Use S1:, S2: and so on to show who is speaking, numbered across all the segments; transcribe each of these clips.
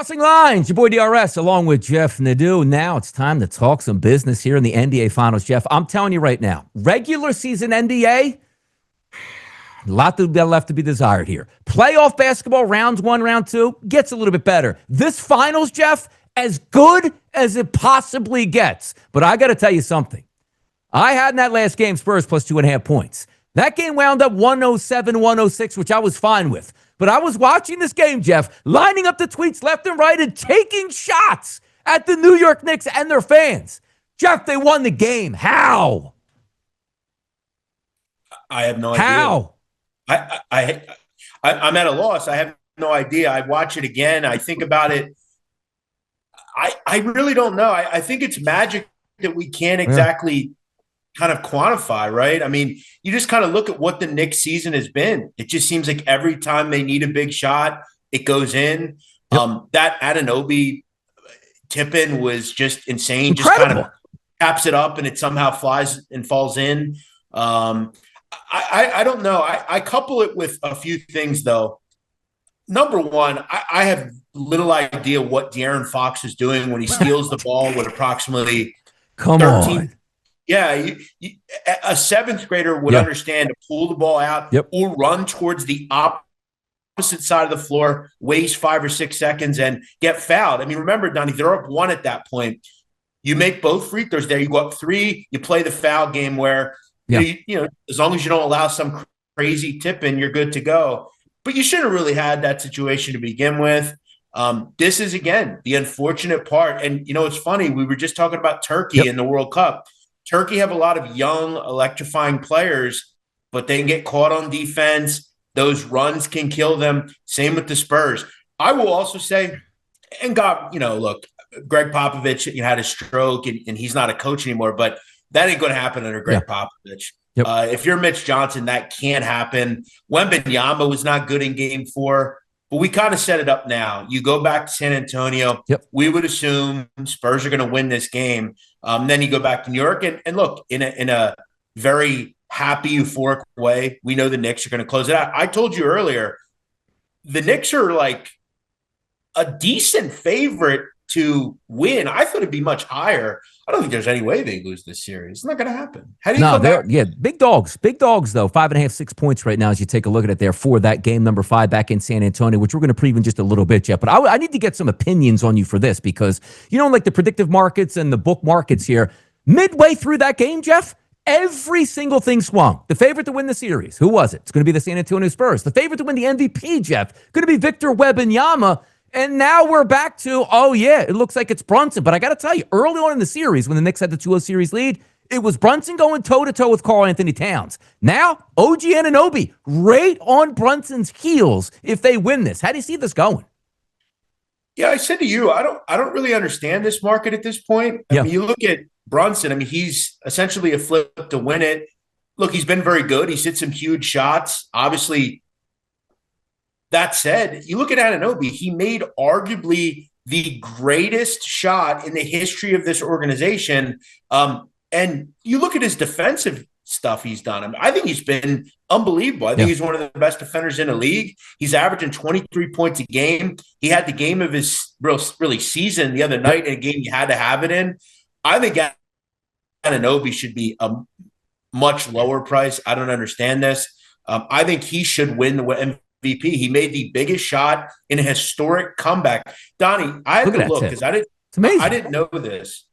S1: Crossing Lines, your boy DRS, along with Jeff Nadu. Now it's time to talk some business here in the NBA Finals. Jeff, I'm telling you right now, regular season NBA, a lot left to be desired here. Playoff basketball, rounds 1, round 2, gets a little bit better. This Finals, Jeff, as good as it possibly gets. But I got to tell you something. I had in that last game Spurs plus 2.5 points. That game wound up 107-106, which I was fine with. But I was watching this game, Jeff, lining up the tweets left and right and taking shots at the New York Knicks and their fans. Jeff, they won the game. How?
S2: I have no
S1: How?
S2: idea. I'm at a loss. I have no idea. I watch it again. I think about it. I really don't know. I think it's magic that we can't exactly kind of quantify, right? I mean, you just kind of look at what the Knicks season has been. It just seems like every time they need a big shot, it goes in. That Anunoby tip-in was just insane.
S1: Incredible.
S2: Just kind of taps it up and it somehow flies and falls in. I don't know. I couple it with a few things, though. Number one, I have little idea what De'Aaron Fox is doing when he steals the ball with approximately 13. Yeah, a seventh grader would understand to pull the ball out or run towards the opposite side of the floor, waste 5 or 6 seconds, and get fouled. I mean, remember, Donnie, they're up 1 at that point. You make both free throws there. You go up 3. You play the foul game where, you know, as long as you don't allow some crazy tip in, you're good to go. But you shouldn't have really had that situation to begin with. This is, again, the unfortunate part. And, you know, it's funny. We were just talking about Turkey in the World Cup. Turkey have a lot of young, electrifying players, but they can get caught on defense. Those runs can kill them. Same with the Spurs. I will also say, and God, you know, look, Greg Popovich had a stroke and he's not a coach anymore, but that ain't going to happen under Greg Popovich. If you're Mitch Johnson, that can't happen. Wembanyama was not good in game 4, but we kind of set it up now. You go back to San Antonio. We would assume Spurs are going to win this game. Then you go back to New York. And look, in a very happy, euphoric way, we know the Knicks are going to close it out. I told you earlier, the Knicks are like a decent favorite to win. I thought it'd be much higher. I don't think there's any way they lose this series. It's not going to happen. How do you come back?
S1: Big dogs. Big dogs, though. 5.5, 6 points right now as you take a look at it there for that game number 5 back in San Antonio, which we're going to preview in just a little bit, Jeff. But I need to get some opinions on you for this because, you know, like the predictive markets and the book markets here, midway through that game, Jeff, every single thing swung. The favorite to win the series, who was it? It's going to be the San Antonio Spurs. The favorite to win the MVP, Jeff, going to be Victor Wembanyama. And now we're back to, it looks like it's Brunson. But I got to tell you, early on in the series, when the Knicks had the 2-0 series lead, it was Brunson going toe-to-toe with Karl Anthony Towns. Now, OG Anunoby right on Brunson's heels if they win this. How do you see this going?
S2: Yeah, I said to you, I don't really understand this market at this point. I mean, you look at Brunson, I mean, he's essentially a flip to win it. Look, he's been very good. He's hit some huge shots. Obviously, that said, you look at Anunoby, he made arguably the greatest shot in the history of this organization. And you look at his defensive stuff he's done. I think he's been unbelievable. I think he's one of the best defenders in the league. He's averaging 23 points a game. He had the game of his really season the other night in a game you had to have it in. I think Anunoby should be a much lower price. I don't understand this. I think he should win the MVP. He made the biggest shot in a historic comeback. Donnie, I had to look because I didn't know this.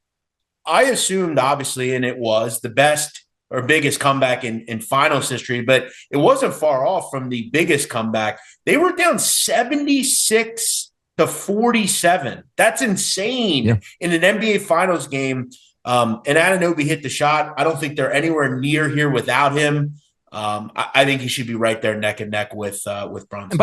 S2: I assumed, obviously, and it was the best or biggest comeback in finals history, but it wasn't far off from the biggest comeback. They were down 76-47. That's insane in an NBA Finals game. And Anunoby hit the shot. I don't think they're anywhere near here without him. I think he should be right there neck and neck with Brunson.